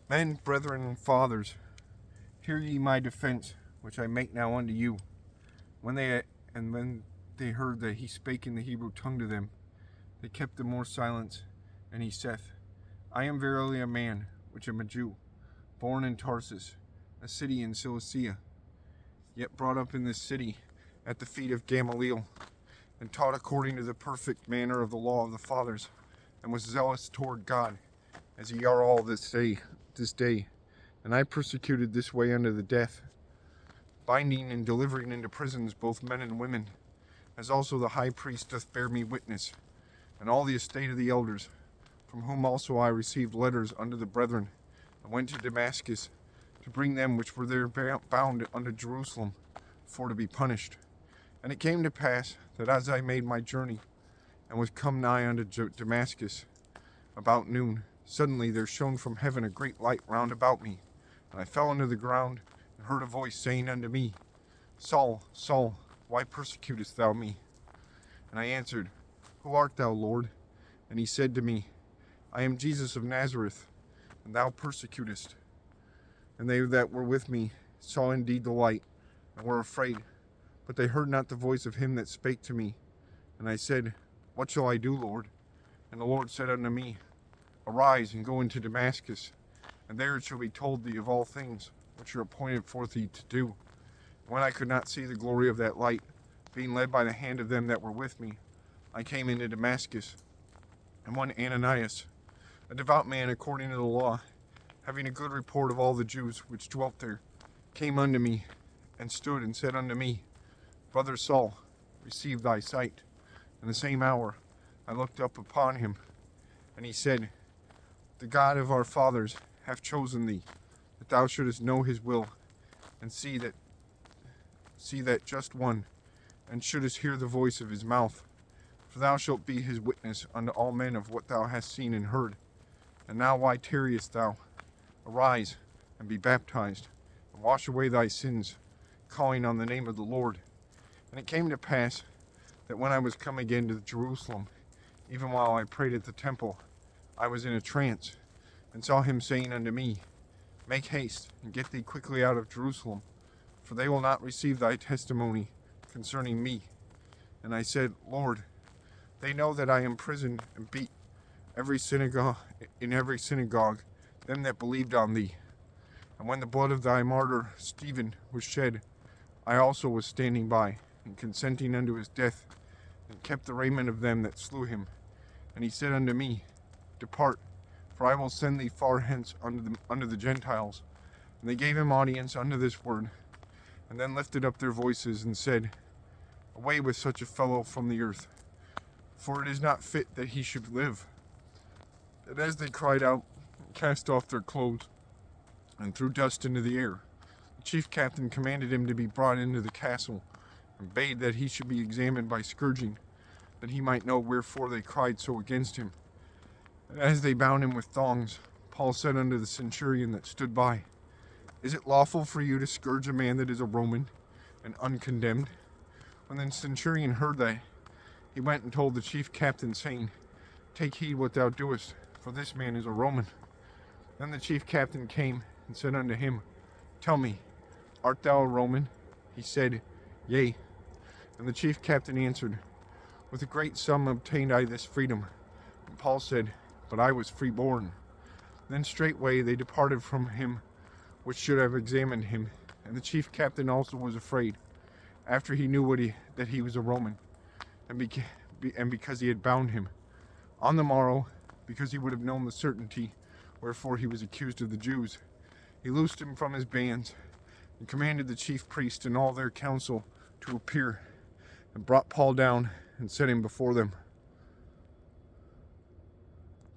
Men, brethren, and fathers, hear ye my defense, which I make now unto you. When they heard that he spake in the Hebrew tongue to them, they kept the more silence. And he saith, I am verily a man, which am a Jew, born in Tarsus, a city in Cilicia, yet brought up in this city at the feet of Gamaliel, and taught according to the perfect manner of the law of the fathers, and was zealous toward God, as ye are all this day. And I persecuted this way unto the death, binding and delivering into prisons both men and women, as also the high priest doth bear me witness, and all the estate of the elders, from whom also I received letters unto the brethren, and went to Damascus, to bring them which were there bound unto Jerusalem, for to be punished. And it came to pass, that as I made my journey, and was come nigh unto Damascus, about noon, suddenly there shone from heaven a great light round about me. And I fell unto the ground, and heard a voice saying unto me, Saul, Saul, why persecutest thou me? And I answered, Who art thou, Lord? And he said to me, I am Jesus of Nazareth, and thou persecutest. And they that were with me saw indeed the light, and were afraid, but they heard not the voice of him that spake to me. And I said, What shall I do, Lord? And the Lord said unto me, Arise, and go into Damascus, and there it shall be told thee of all things which are appointed for thee to do. And when I could not see the glory of that light, being led by the hand of them that were with me, I came into Damascus. And one Ananias, a devout man according to the law, having a good report of all the Jews which dwelt there, came unto me, and stood and said unto me, Brother Saul, receive thy sight. In the same hour I looked up upon him, and he said, The God of our fathers hath chosen thee, that thou shouldest know his will, and see that just one, and shouldest hear the voice of his mouth. For thou shalt be his witness unto all men of what thou hast seen and heard. And now why tarriest thou? Arise, and be baptized, and wash away thy sins, calling on the name of the Lord. And it came to pass, that when I was come again to Jerusalem, even while I prayed at the temple, I was in a trance, and saw him saying unto me, Make haste, and get thee quickly out of Jerusalem, for they will not receive thy testimony concerning me. And I said, Lord, they know that I imprisoned and beat in every synagogue them that believed on thee. And when the blood of thy martyr Stephen was shed, I also was standing by, and consenting unto his death, and kept the raiment of them that slew him. And he said unto me, Depart, for I will send thee far hence unto the Gentiles. And they gave him audience unto this word, and then lifted up their voices, and said, Away with such a fellow from the earth, for it is not fit that he should live. And as they cried out, cast off their clothes, and threw dust into the air, the chief captain commanded him to be brought into the castle, and bade that he should be examined by scourging, that he might know wherefore they cried so against him. And as they bound him with thongs, Paul said unto the centurion that stood by, Is it lawful for you to scourge a man that is a Roman, and uncondemned? When the centurion heard that, he went and told the chief captain, saying, Take heed what thou doest, for this man is a Roman. Then the chief captain came and said unto him, Tell me, art thou a Roman? He said, Yea. And the chief captain answered, With a great sum obtained I this freedom. And Paul said, But I was freeborn. Then straightway they departed from him which should have examined him. And the chief captain also was afraid, after he knew that he was a Roman, and because he had bound him. On the morrow, because he would have known the certainty wherefore he was accused of the Jews, he loosed him from his bands, and commanded the chief priest and all their council to appear, and brought Paul down, and set him before them.